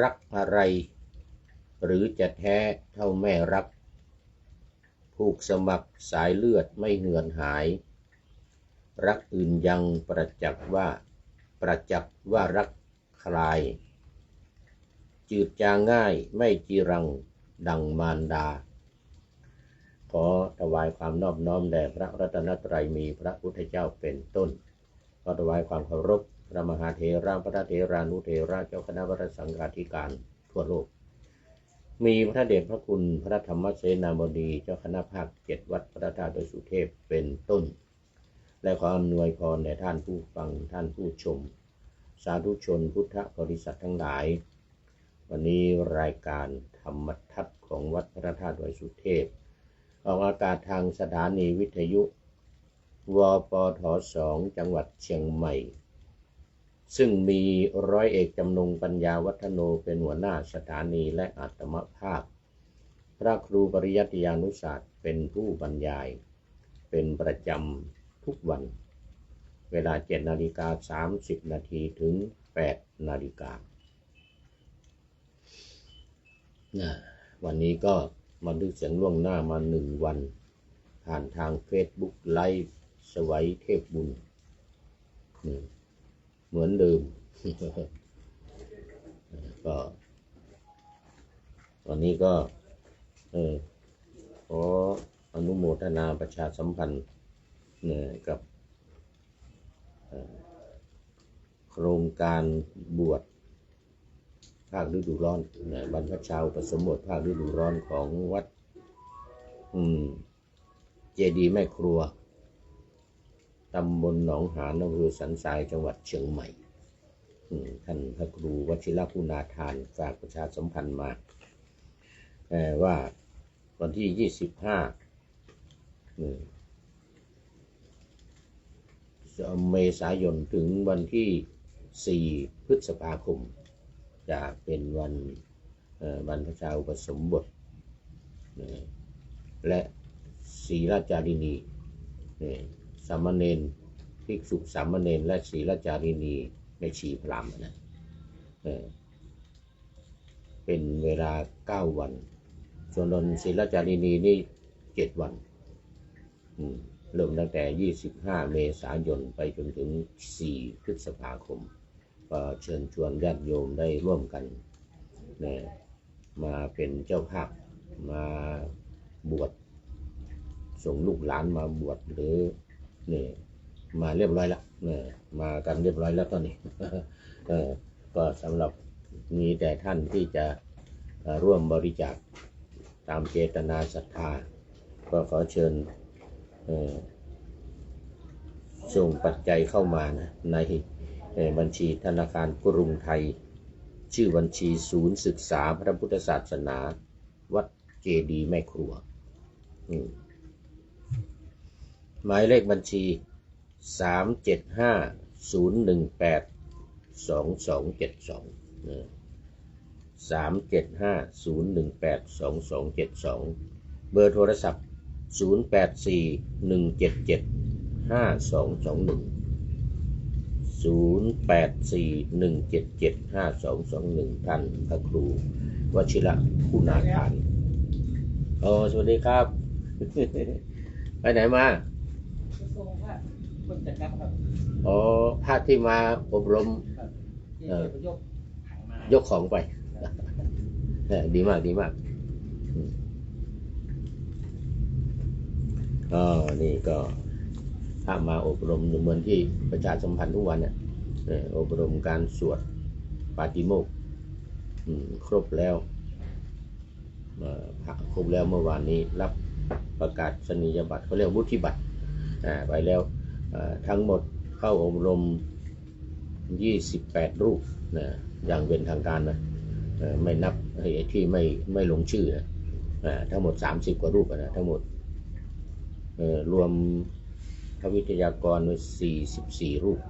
รักอะไรหรือจะแท้เท่าแม่รักผูกสมัครสายเลือดไม่เหือนหายรักอื่นยังประจักษ์ว่ารักใครจืดจางง่ายไม่จีรังดังมารดาขอถวายความนอบน้อมแด่พระรัตนตรัยมีพระพุทธเจ้าเป็นต้นขอถวายความเคารพพระมหาเถระพระเถรานุเถระเจ้าคณะพระสังฆาธิการทั่วโลกมีพระเดชพระคุณพระธรรมเสนาบดีเจ้าคณะภาค7วัดพระธาตุดอยสุเทพเป็นต้นและขออำนวยพรแด่ท่านผู้ฟังท่านผู้ชมสาธุชนพุทธบริษัททั้งหลายวันนี้รายการธรรมทัศน์ของวัดพระธาตุดอยสุเทพออกอากาศทางสถานีวิทยุวปท2จังหวัดเชียงใหม่ซึ่งมีร้อยเอกจำนงปัญญาวัฒโนเป็นหัวหน้าสถานีและอาตมภาพพระครูปริยัติยานุศาสตร์เป็นผู้บรรยายเป็นประจำทุกวันเวลา 7:30 นาทีถึง 8 นาฬิกาวันนี้ก็บันทึกเสียงล่วงหน้ามา1 วันผ่านทาง Facebook ไลฟ์สวัยเทพบุญเหมือนเดิม ก็วันนี้ก็ขออนุโมทนาประชาสัมพันธ์กับโครงการบวชภาคฤดูร้อนบรรพชาอุปสมบทภาคฤดูร้อนของวัดเจดีย์แม่ครัวตำบลหนองหานอำเภอสันทรายจังหวัดเชียงใหม่ท่านพระครูวชิรคุณาทานฝากประชาสัมพันธ์มาว่าวันที่ 25 เมษายนถึงวันที่ 4 พฤษภาคมจะเป็นวันบรรพชาอุปสมบทและศีลจารินีสามเณรภิกษุสามเณรและศีลจารินีแม่ชีพราหมณ์นะเป็นเวลา9 วันส่วนศีลจารินีนี่7 วันเริ่มตั้งแต่ 25 เมษายนไปจนถึง 4 พฤษภาคมก็เชิญชวนญาติโยมได้ร่วมกันมาเป็นเจ้าภาพมาบวชส่งลูกหลานมาบวชหรือมาเรียบร้อยแล้วมากันเรียบร้อยแล้วตอนนี้ ก็สำหรับมีแต่ท่านที่จะร่วมบริจาคตามเจตนาศรัทธาก็ขอเชิญส่งปัจจัยเข้ามาในบัญชีธนาคารกรุงไทยชื่อบัญชีศูนย์ศึกษาพระพุทธศาสนาวัดเจดีย์แม่ครัวหมายเลขบัญชี 375-018-2272 375-018-2272 เบอร์โทรศัพท์ 084-177-5221 084-177-5221 ท่านพระครูวชิรคุณาทานสวัสดีครับ ไปไหนมาพระที่มาอบรมยกของไปดีมากดีมากนี่ก็ถ้ามาอบรมเหมือนที่ประชาสัมพันธ์ทุกวันเนี่ยอบรมการสวดปาฏิโมกข์ครบแล้วครบแล้วเมื่อวานนี้รับประกาศนียบัตรเขาเรียกวุฒิบัตรไปแล้วทั้งหมดเข้าอบรม28 รูปอย่างเป็นทางการนะไม่นับที่ไม่ลงชื่อทั้งหมด30 กว่ารูปนะทั้งหมดรวมพระวิทยากร44 รูป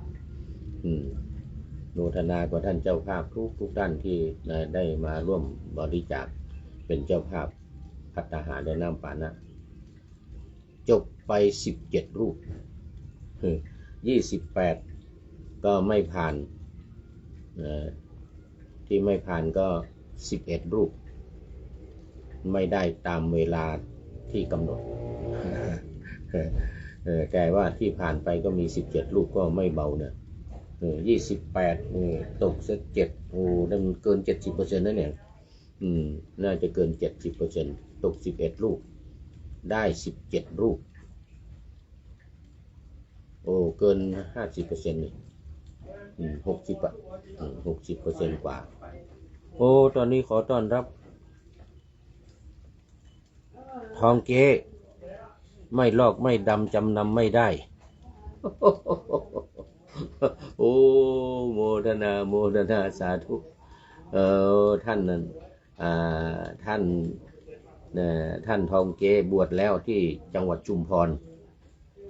โนทนากับท่านเจ้าภาพทุกท่านที่ได้มาร่วมบริจาคเป็นเจ้าภาพภัตตาหารและน้ำปานะจบไป17 รูป28ก็ไม่ผ่าน ที่ไม่ผ่านก็11รูปไม่ได้ตามเวลาที่กำหนดแต่ว่าที่ผ่านไปก็มี17รูปก็ไม่เบานะ28ตกสัก7นั่นเกิน 70% นะเนี่ยน่าจะเกิน 70% ตก11รูปได้17รูปเกิน 50% นี่60อ่ะ60%กว่าตอนนี้ขอต้อนรับทองเก๊ไม่ลอกไม่ดำจำนำไม่ได้โมทนาสาธุท่านนั้นท่านทองเก๊บวชแล้วที่จังหวัดชุมพร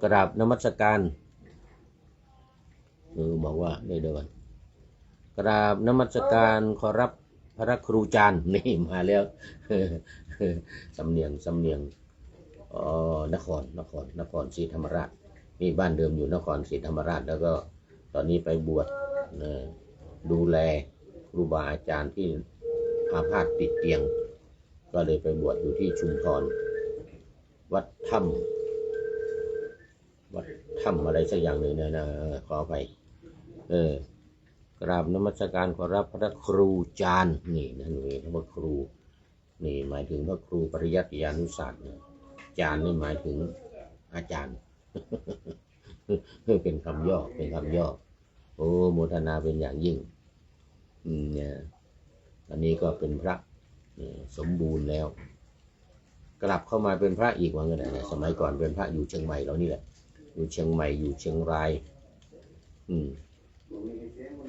กราบนมัสการบอกว่าได้เดี๋ยวก่อนกราบนมัสการขอรับพระครูจารย์นี่มาแล้วสำเนียงนครศรีธรรมราชมีบ้านเดิมอยู่นครศรีธรรมราชแล้วก็ตอนนี้ไปบวชดูแลครูบาอาจารย์ที่อาพาธติดเตียงก็เลยไปบวชอยู่ที่ชุมพรวัดถ้ำอะไรสักอย่างหนึ่งนะขอไปกราบนมัสการขอรับพระครูจารย์นี่นั่นเองพระครูนี่หมายถึงพระครูปริยัติยานุศาสตร์จารย์นี่หมายถึงอาจารย์เป็นคำย่อโมทนาเป็นอย่างยิ่งเนี่ยอันนี้ก็เป็นพระสมบูรณ์แล้วกลับเข้ามาเป็นพระอีกว่างั้นนะสมัยก่อนเป็นพระอยู่เชียงใหม่แล้วนี่แหละอยู่เชียงใหม่อยู่เชียงราย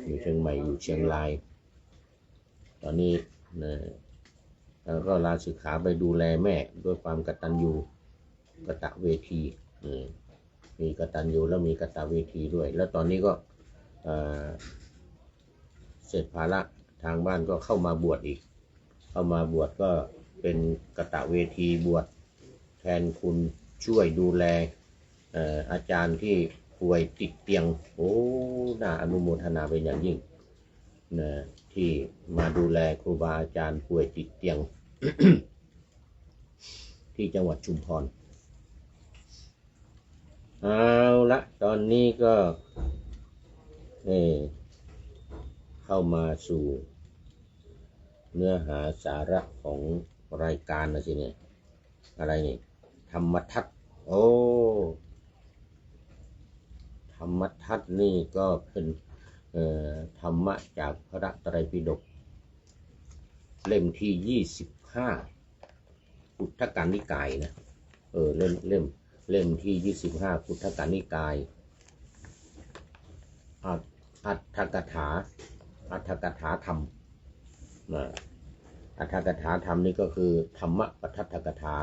อยู่เชียงใหม่อยู่เชียงรายตอนนี้แล้วก็ลาสิกขาไปดูแลแม่ด้วยความกตัญญูกตเวทีมีกตัญญูแล้วมีกตเวทีด้วยแล้วตอนนี้ก็เสร็จภาระทางบ้านก็เข้ามาบวชอีกเข้ามาบวชก็เป็นกตเวทีบวชแทนคุณช่วยดูแลอาจารย์ที่ป่วยติดเตียงน่าอนุโมทนาเป็นอย่างยิ่งนะที่มาดูแลครูบาอาจารย์ป่วยติดเตียง ที่จังหวัดชุมพรเอาละตอนนี้ก็เข้ามาสู่เนื้อหาสาระของรายการนะสิเนี่ยอะไรนี่ธรรมทัศน์ธรรมทัศน์นี่ก็เป็นธรรมะจากพระไตรปิฎกเล่มที่25พุทธกานิกายนะเล่มที่25พุทธกานิกายอัตถกถาธรรมอัตถกถาธรรมนี่ก็คือธรรมปทัฏฐกถา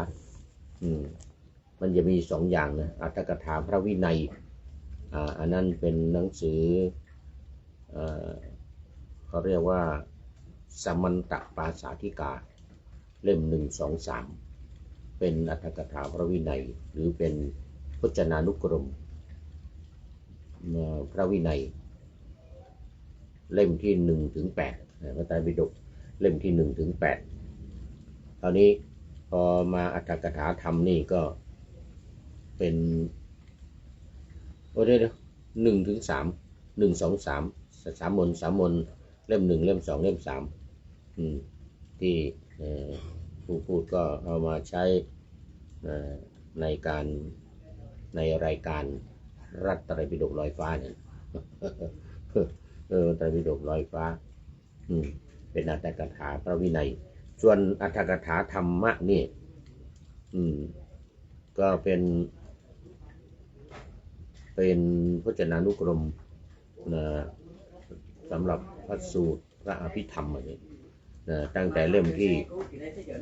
มันจะมี2อย่างนะอัตถกถาพระวินัยอันนั้นเป็นหนังสือเขาเรียกว่าสมันตปาสาธิกาเล่ม1 2 3เป็นอัตถกถาพระวินัยหรือเป็นพจนานุกรมพระวินัยเล่มที่1 ถึง 8พระไตรปิฎกเล่มที่1 ถึง 8คราวนี้พอมาอัตถกถาธรรมนี่ก็เป็นเดี๋ยว1 ถึง 3 1 2 3 3 มนเล่ม1 เล่ม 2 เล่ม 3ที่ผู้พูดก็เอามาใช้ในรายการรัตไตรปิฎกลอยฟ้าเนี่ยไตรปิฎกลอยฟ้าเป็นอัตถกถาพระวินัยส่วนอัตถกถาธรรมะนี่ก็เป็นพจนานุกรมสำหรับพระสูตรพระอภิธรรมอะไรตั้งแต่เล่มที่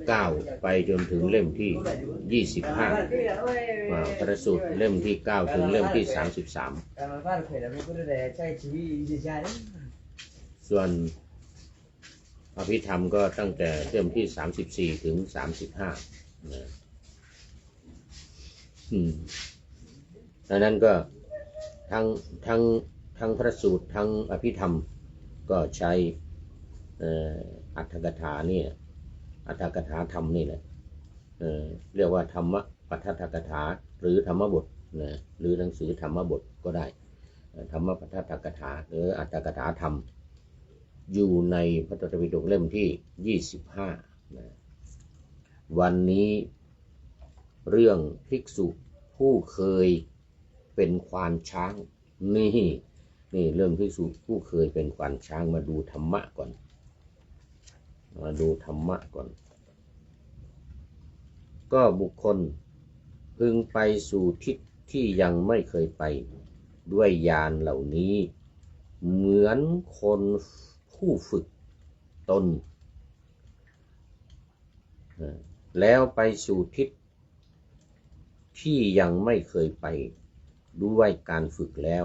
9ไปจนถึงเล่มที่25พระสูตรเล่มที่9ถึงเล่มที่33ส่วนอภิธรรมก็ตั้งแต่เล่มที่34ถึง35ดังนั้นก็ทั้งพระสูตรทั้งอภิธรรมก็ใช้ อัตถกถานี่อัตถกถาธรรมนี่แหละเรียกว่าธรรมปัฏฐกถาหรือธรรมบทนะหรือหนังสือธรรมบทก็ได้ธรรมปัฏฐกถาหรืออัตถกถาธรรมอยู่ในพระไตรปิฎกเล่มที่25นะวันนี้เรื่องภิกษุผู้เคยเป็นควานช้างนี่เรื่องภิกษุผู้เคยเป็นควานช้างมาดูธรรมะก่อนก็บุคคลพึงไปสู่ทิศที่ยังไม่เคยไปด้วยญาณเหล่านี้เหมือนคนผู้ฝึกตนแล้วไปสู่ทิศที่ยังไม่เคยไปด้วยการฝึกแล้ว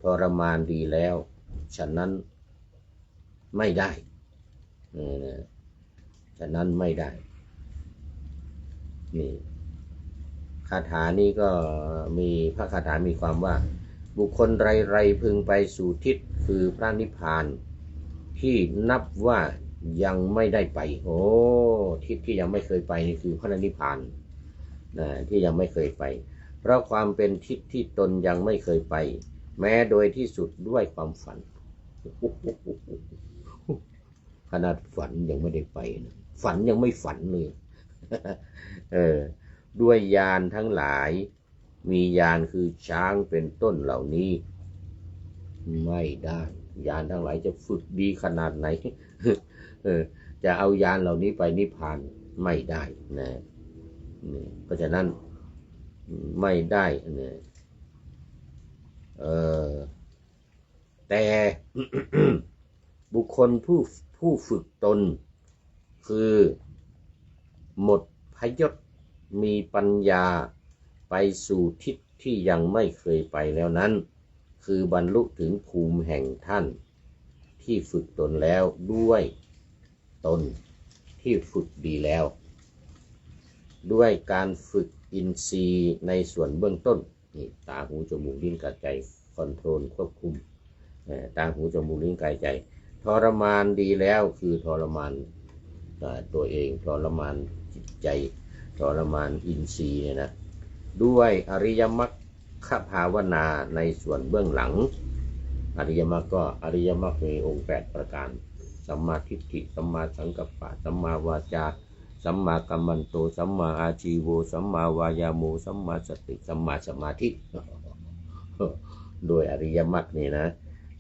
ทรมานดีแล้วฉะนั้นไม่ได้ฉะนั้นไม่ได้นี่คาถานี้ก็มีพระคาถามีความว่าบุคคลไรพึงไปสู่ทิศคือพระนิพพานที่นับว่ายังไม่ได้ไปทิศที่ยังไม่เคยไปนี่คือพระนิพพานที่ยังไม่เคยไปเพราะความเป็นทิศที่ตนยังไม่เคยไปแม้โดยที่สุดด้วยความฝันขนาดฝันยังไม่ได้ไปนะฝันยังไม่ฝันเลยด้วยญาณทั้งหลายมีญาณคือช้างเป็นต้นเหล่านี้ไม่ได้ญาณทั้งหลายจะฝึกดีขนาดไหนจะเอาญาณเหล่านี้ไปนิพพานไม่ได้นะเพราะฉะนั้นไม่ได้นะแต่ บุคคลผู้ฝึกตนคือหมดพยศมีปัญญาไปสู่ทิศที่ยังไม่เคยไปแล้วนั้นคือบรรลุถึงภูมิแห่งท่านที่ฝึกตนแล้วด้วยตนที่ฝึกดีแล้วด้วยการฝึกอินทรีย์ในส่วนเบื้องต้นนี่ตาหูจมูกลิ้นกายใจคอนโทรลควบคุมตาหูจมูกลิ้นกายใจทรมานดีแล้วคือทรมานตัวเองทรมานจิตใจทรมานอินทรีย์เนี่ยนะด้วยอริยมรรคภาวนาในส่วนเบื้องหลังอริยมรรคก็อริยมรรคมีองค์8ประการสัมมาทิฏฐิสัมมาสังกัปปะสัมมาวาจาสัมมากัมมันโตสัมมาอาชีโวสัมมาวายาโมสัมมาสติสัมมาสมาธิโดยอริยมรรคนี่นะ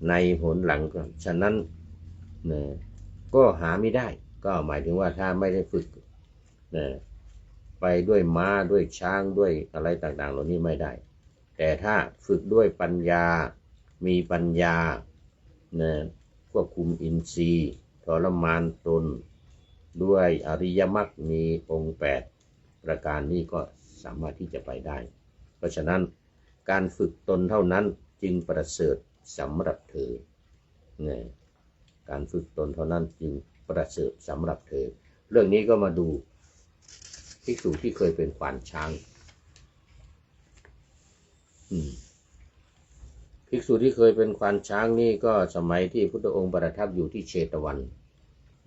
ในหนหลังฉะนั้นก็หาไม่ได้ก็หมายถึงว่าถ้าไม่ได้ฝึกไปด้วยม้าด้วยช้างด้วยอะไรต่างๆเหล่านี้ไม่ได้แต่ถ้าฝึกด้วยปัญญามีปัญญาควบคุมอินทรีย์ทรมานตนด้วยอริยมรรคมีองค์8ประการนี้ก็สามารถที่จะไปได้เพราะฉะนั้นการฝึกตนเท่านั้นจึงประเสริฐสำหรับเธอการฝึกตนเท่านั้นจึงประเสริฐสำหรับเธอเรื่องนี้ก็มาดูภิกษุที่เคยเป็นควานช้างภิกษุที่เคยเป็นควานช้างนี่ก็สมัยที่พุทธองค์ประทับอยู่ที่เชตวัน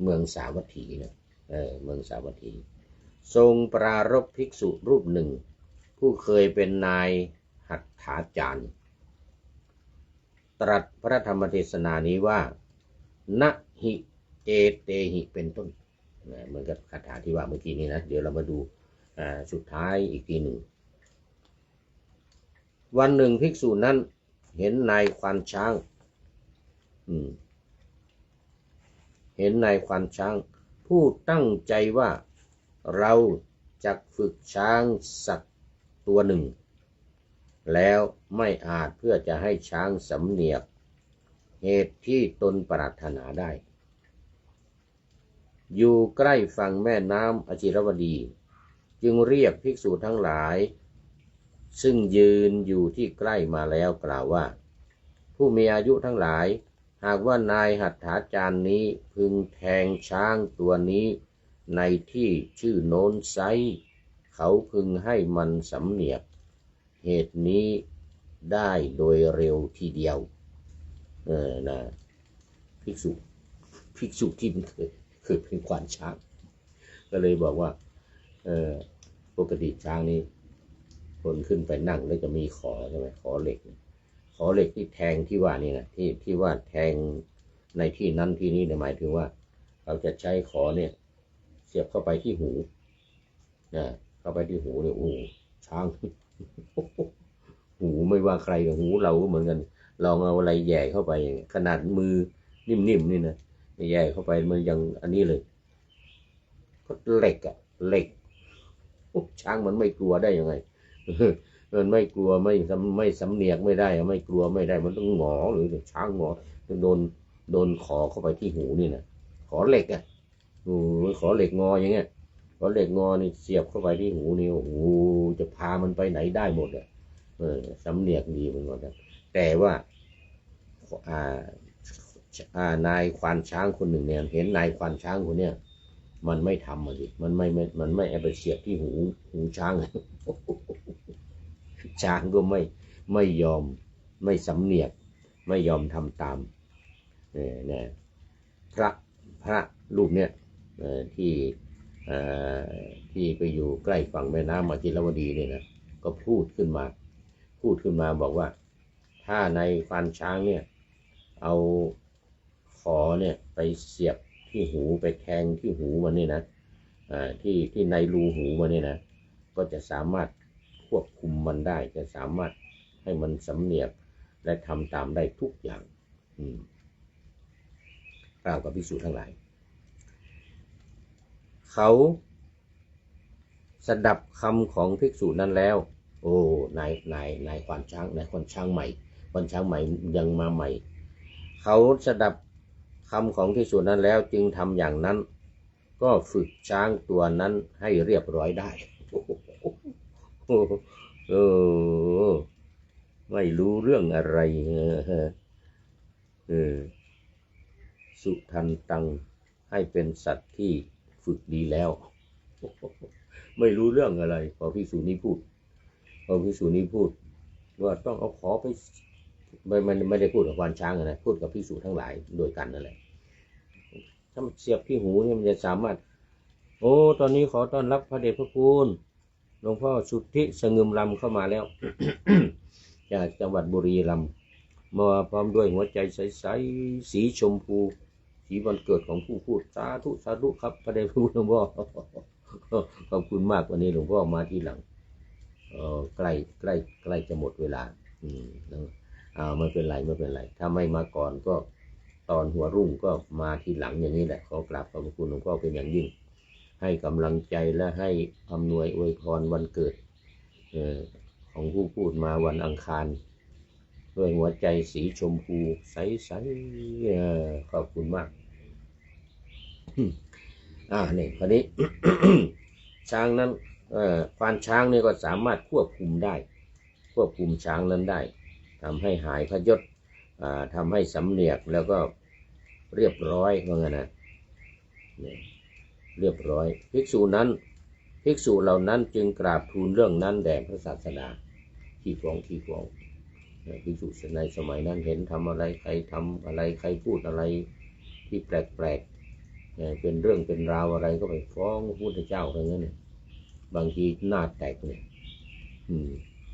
เมืองสาวัตถีนะเมืองสาวัตถีทรงปรารภภิกษุรูปหนึ่งผู้เคยเป็นนายหัตถาจารย์ตรัสพระธรรมเทศนานี้ว่านะหิเจเตหิเป็นต้นเหมือนกับคาถาที่ว่าเมื่อกี้นี้นะเดี๋ยวเรามาดูสุดท้ายอีกทีหนึ่งวันหนึ่งภิกษุนั้นเห็นนายควานช้างผู้ตั้งใจว่าเราจะฝึกช้างสักตัวหนึ่งแล้วไม่อาจเพื่อจะให้ช้างสำเนียกเหตุที่ตนปรารถนาได้อยู่ใกล้ฝั่งแม่น้ำอจิรวดีจึงเรียกภิกษุทั้งหลายซึ่งยืนอยู่ที่ใกล้มาแล้วกล่าวว่าผู้มีอายุทั้งหลายหากว่านายหัตถาจารย์นี้พึงแทงช้างตัวนี้ในที่ชื่อโน้นไซเขาพึงให้มันสำเนียกเหตุนี้ได้โดยเร็วทีเดียวนะภิก ภิกษุที่เคยเป็นควานช้างก็เลยบอกว่าปกติช้างนี่คนขึ้นไปนั่งแล้วจะมีขอใช่ไหมขอเหล็กที่แทงที่ว่านี่นะที่ว่าแทงในที่นั้นที่นี้หมายถึงว่าเราจะใช้ขอเนี่ยเสียบเข้าไปที่หูนะเข้าไปที่หูเนี่ยโอ้ช้างหูไม่ว่าใครกับหูเราก็เหมือนกันลองเอาอะไรแย่เข้าไปขนาดมือนิ่มๆนี่นะแย่เข้าไปมันยังอันนี้เลยก็เหล็กอะเหล็กช้างมันไม่กลัวได้ยังไงมันไม่กลัวไม่สำเนียกไม่ได้ไม่กลัวไม่ได้มันต้องหงอหรือช้างหงอโดนขอเข้าไปที่หูนี่นะขอเหล็กอ่ะขอเหล็กงออย่างเงี้ยขอเหล็กงอนี่เสียบเข้าไปที่หูนี่โอ้จะพามันไปไหนได้หมดอ่ะสำเนียกดีเหมือนกันแต่ว่านายควานช้างคนหนึ่งเนี่ยเห็นนายควานช้างคนเนี้ยมันไม่ทำสิมันไม่เอาไปเสียบที่หูช้างช้างก็ไม่ยอมไม่สำเนียกไม่ยอมทำตามเนี่ยพระรูปเนี่ยที่ไปอยู่ใกล้ฝั่งแม่น้ำมาจิรวดีเนี่ยนะก็พูดขึ้นมาบอกว่าถ้าในควานช้างเนี่ยเอาขอเนี่ยไปเสียบที่หูไปแทงที่หูมันนี่นะที่ในรูหูมันนี่นะก็จะสามารถควบคุมมันได้จะสามารถให้มันสำเนียกและทำตามได้ทุกอย่างกล่าวกับภิกษุทั้งหลายเขาสดับคำของภิกษุนั้นแล้วโอ้นายควานช้างนายควานช้างใหม่ยังมาใหม่เขาสดับคำของภิกษุนั้นแล้วจึงทำอย่างนั้นก็ฝึกช้างตัวนั้นให้เรียบร้อยได้ไม่รู้เรื่องอะไรสุทันตังให้เป็นสัตว์ที่ฝึกดีแล้วไม่รู้เรื่องอะไรพอภิกษุนี้พูดว่าต้องเอาขอไปไม่ได้พูดกับควานช้างนะพูดกับภิกษุทั้งหลายโดยกันนั่นแหละถ้ามันเสียบที่หูเนี่ยมันจะสามารถตอนนี้ขอต้อนรับพระเดชพระคุณหลวงพ่อสุทธิสงึมลำเข้ามาแล้ว จากจังหวัดบุรีรัมย์มาพร้อมด้วยหัวใจใสๆสีชมพูสีวันเกิดของผู้พูดสาธุครับพระเดชพระคุณหลวงพ่อ ขอบคุณมากวันนี้หลวงพ่อมาทีหลังใกล้จะหมดเวลาไม่เป็นไรถ้าไม่มาก่อนก็ตอนหัวรุ่งก็มาทีหลังอย่างนี้แหละขอกราบขอบคุณหลวงพ่อเป็นอย่างยิ่งให้กำลังใจและให้อำนวยอวยพรวันเกิดของผู้พูดมาวันอังคารด้วยหัวใจสีชมพูใสๆขอบคุณมากนี่คราวนี้ ช้างนั้นควานช้างนี่ก็สามารถควบคุมช้างนั้นได้ทำให้หายพยศทำให้สำเนียกแล้วก็เรียบร้อยว่างั้นนะเรียบร้อยภิกษุเหล่านั้นจึงกราบทูลเรื่องนั้นแด่พระศาสดาที่ฟ้องภิกษุในสมัยนั้นเห็นทำอะไรใครทำอะไรใครพูดอะไรที่แปลกเป็นเรื่องเป็นราวอะไรก็ไปฟ้องพระพุทธเจ้าอะไรเงี้ยบางทีหน้าแตกเนี่ย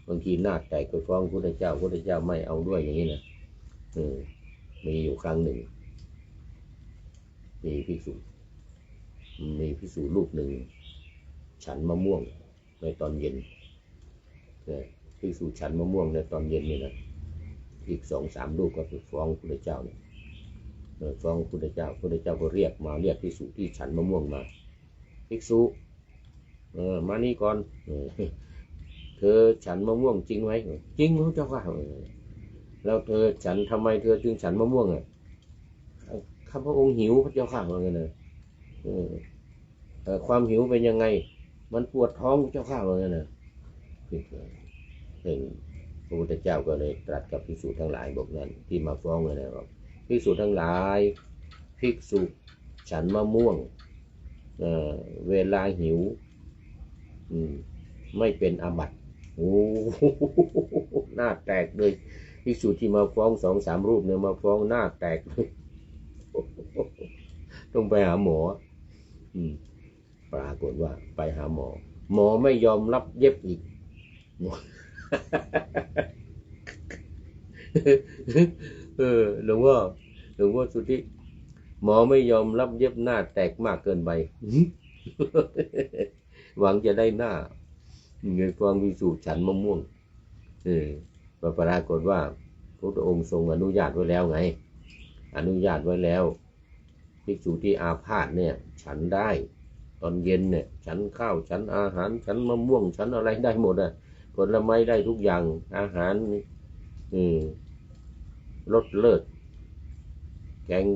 บางทีหน้าแตกไปฟ้องพระพุทธเจ้าไม่เอาด้วยอย่างนี้นะมีอยู่ครั้งหนึ่งมีภิกษุรูปหนึ่งฉันมะม่วงในตอนเย็นภิกษุฉันมะม่วงในตอนเย็นนี่นะอีก 2-3 รูปก็ไปฟ้องพระพุทธเจ้าเนี่ยฟ้องพระพุทธเจ้าก็เรียกภิกษุที่ฉันมะม่วงมาภิกษุมานี่ก่อนเธอฉันมะม่วงจริงไหมจริงพระเจ้าค่ะแล้วเธอฉันทำไมเธอจึงฉันมะม่วงข้าพระองค์หิวพระเจ้าค่ะว่าไงนะความหิวเป็นยังไงมันปวดท้องพระเจ้าค่ะว่าไงนะพระพุทธเจ้าก็เลยตรัสกับภิกษุทั้งหลายบอกนั้นที่มาฟ้องเลยนะครับภิกษุทั้งหลายภิกษุฉันมะม่วงเวลาหิวไม่เป็นอาบัติหน้าแตกเลยภิกษุที่มาฟ้อง 2-3 รูปเนี่ยมาฟ้องหน้าแตกเลย ต้องไปหาหมอปรากฏว่าไปหาหมอหมอไม่ยอมรับเย็บอีกหลวงพ่อสุทธิหมอไม่ยอมรับเย็บหน้าแตกมากเกินไปหวังจะได้หน้าเงยฟังวิสูตรฉันมะม่วงปรากฏว่าพระพุทธองค์ทรงอนุญาตไว้แล้วไงอนุญาตไว้แล้วภิกษุที่อาพาธเนี่ยฉันได้ตอนเย็นเนี่ยฉันข้าวฉันอาหารฉันมะม่วงฉันอะไรได้หมดอ่ะผลไม้ได้ทุกอย่างอาหารรสเลิศแกง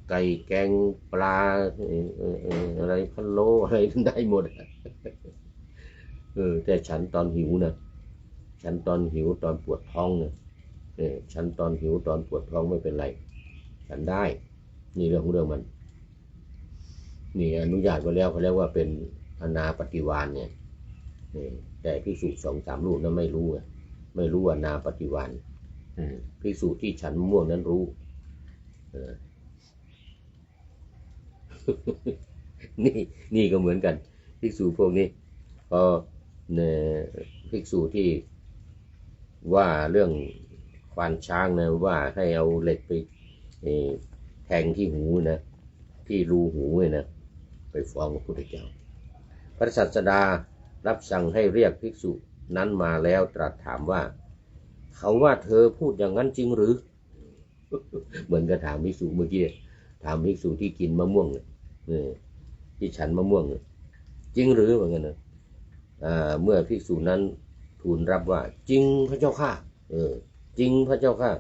ไก่แกงปลาอะไรพะโล้อะไรได้หมดแต่ฉันตอนหิวนะฉันตอนหิวตอนปวดท้องเนี่ยฉันตอนหิวตอนปวดท้องไม่เป็นไรฉันได้นี่เรื่องของเรื่องมันนี่อนุญาตไว้แล้วเขาเรียกว่าเป็นอนาปฏิวานเนี่ยแต่ภิกษุ2-3 รูปนั้นไม่รู้อนาปฏิวานภิกษุที่ฉันม่วงนั้นรู้นี่ก็เหมือนกันภิกษุพวกนี้พอภิกษุที่ว่าเรื่องควานช้างนะว่าให้เอาเหล็กไปแทงที่หูนะที่รูหูนะไปฟ้องพระพุทธเจ้าพระศาสดารับสั่งให้เรียกภิกษุนั้นมาแล้วตรัสถามว่าเขาว่าเธอพูดอย่างนั้นจริงหรือเหมือนกับถามภิกษุเมื่อกี้ถามภิกษุที่กินมะม่วงที่ฉันมะม่วงจริงหรือว่างั้นนะเมื่อภิกษุนั้นทูลรับว่าจริงพระเจ้าข้าจริงพระเจ้าข้า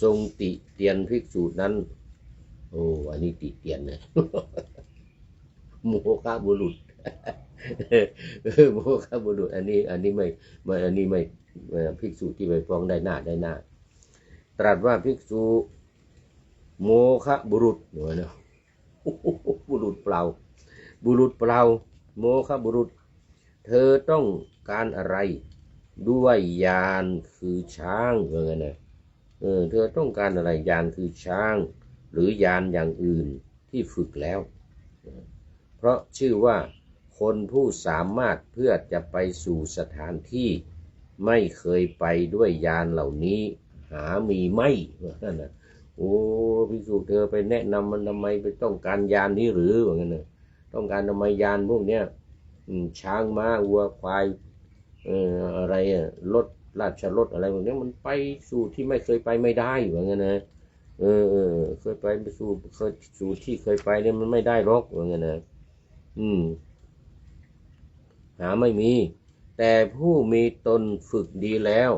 ทรงติเตียนภิกษุนั้นอันนี้ติเตียนนะโมฆะบุรุษโมฆะบุรุษอันนี้ไม่อันนี้ไม่ภิกษุที่ไปฟ้องได้หน้าตรัสว่าภิกษุโมฆะบุรุษเนี่ยบุรุษเปล่าโมฆะบุรุษเธอต้องการอะไรด้วยยานคือช้างว่าไงนะเธอต้องการอะไรยานคือช้างหรือยานอย่างอื่นที่ฝึกแล้วเพราะชื่อว่าคนผู้สามารถเพื่อจะไปสู่สถานที่ไม่เคยไปด้วยยานเหล่านี้หามีไม่นั่นนะโอ้ภิกษุเธอไปแนะนำมันทำไมไปต้องการยานนี้หรือว่างั้นนะต้องการทำไมยานพวกเนี้ยช้างม้าวัวควายอะไรรถราชรถอะไรพวกนี้มันไปสู่ที่ไม่เคยไปไม่ได้ว่างั้นนะเคยไปสู่ที่เคยไปเนี่ยมันไม่ได้หรอกว่างั้นนะหาไม่มีแต่ผู้มีตนฝึกดีแล้ว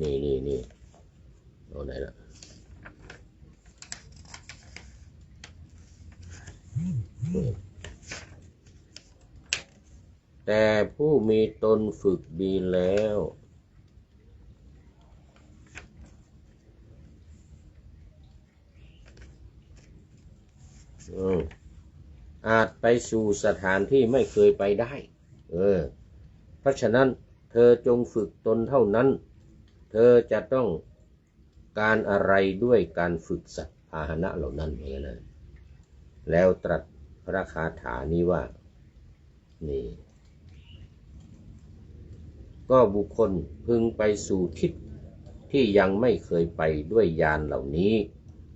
นี่เอาไหนล่ะแต่ผู้มีตนฝึกดีแล้วอาจไปสู่สถานที่ไม่เคยไปได้เพราะฉะนั้นเธอจงฝึกตนเท่านั้นเธอจะต้องการอะไรด้วยการฝึกสัตว์พาหนะเหล่านั้นอย่างนั้นแล้วตรัสพระคาถานี้ว่านี่ก็บุคคลพึงไปสู่ทิศที่ยังไม่เคยไปด้วยยานเหล่านี้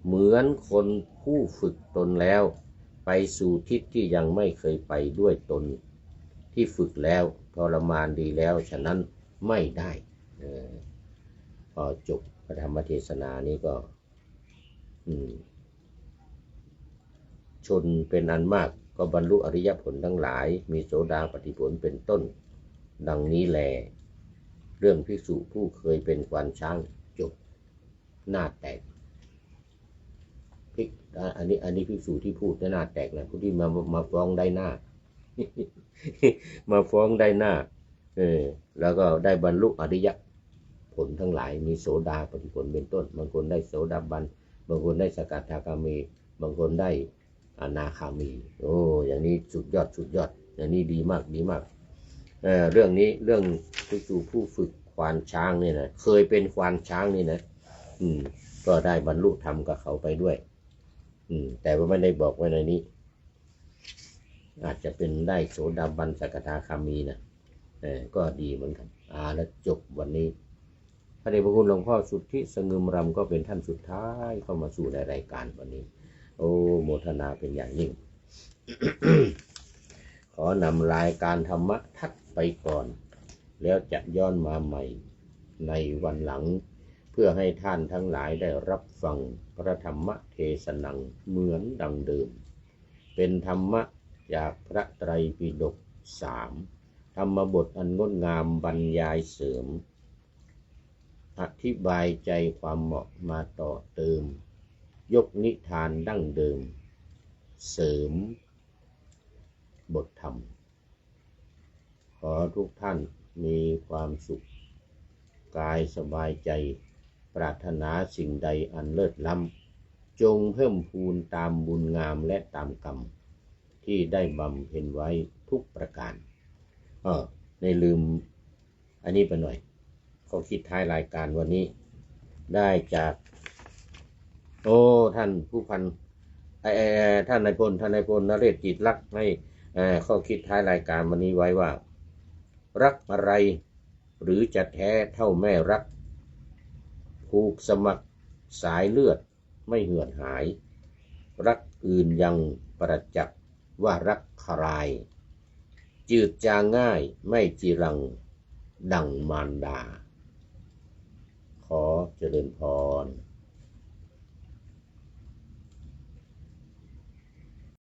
เหมือนคนผู้ฝึกตนแล้วไปสู่ทิศที่ยังไม่เคยไปด้วยตนที่ฝึกแล้วทรมานดีแล้วฉะนั้นไม่ได้พอจบพระธรรมเทศนานี้ก็ชนเป็นอันมากก็บรรลุอริยผลทั้งหลายมีโสดาปัตติผลเป็นต้นดังนี้แลเรื่องภิกษุผู้เคยเป็นควานช้างจบหน้าแตกอันนี้ภิกษุที่พูดหน้าแตกนะผู้ที่มาฟ้องได้หน้า มาฟ้องได้หน้าแล้วก็ได้บรรลุอริยผลทั้งหลายมีโสดาปัตติผลเป็นต้นบางคนได้โสดาบันบางคนได้สกทาคามีบางคนได้อนาคามีอย่างนี้สุดยอดอย่างนี้ดีมากเรื่องนี้เรื่องภิกษุผู้ฝึกควานช้างเนี่ยนะเคยเป็นควานช้างนี่นะก็ได้บรรลุธรรมกับเขาไปด้วย แต่ว่าไม่ได้บอกไว้ในนี้อาจจะเป็นได้โสดาบันสกทาคามีนะก็ดีเหมือนกันแล้วจบวันนี้พระเดชพระคุณหลวงพ่อสุทธิสงึมรำก็เป็นท่านสุดท้ายเข้ามาสู่ในรายการวันนี้โอ้โมทนาเป็นอย่างยิ่ง ขอนำรายการธรรมะทัดไปก่อนแล้วจะย้อนมาใหม่ในวันหลังเพื่อให้ท่านทั้งหลายได้รับฟังพระธรรมเทศนังเหมือนดังเดิมเป็นธรรมะจากพระไตรปิฎก3ธรรมบทอันงดงามบรรยายเสริมอธิบายใจความเหมาะมาต่อเติมยกนิทานดั้งเดิมเสริมบทธรรมขอทุกท่านมีความสุขกายสบายใจปรารถนาสิ่งใดอันเลิศล้ำจงเพิ่มพูนตามบุญงามและตามกรรมที่ได้บำเพ็ญไว้ทุกประการในลืมอันนี้ไปหน่อยข้อคิดท้ายรายการวันนี้ได้จากท่านผู้พันท่านนายพลนเรศจิตรักให้ข้อคิดท้ายรายการวันนี้ไว้ว่ารักอะไรหรือจะแท้เท่าแม่รักผูกสมัครสายเลือดไม่เหือดหายรักอื่นยังประจักษ์ว่ารักใครจืดจางง่ายไม่จีรังดั่งมารดาขอเจริญพร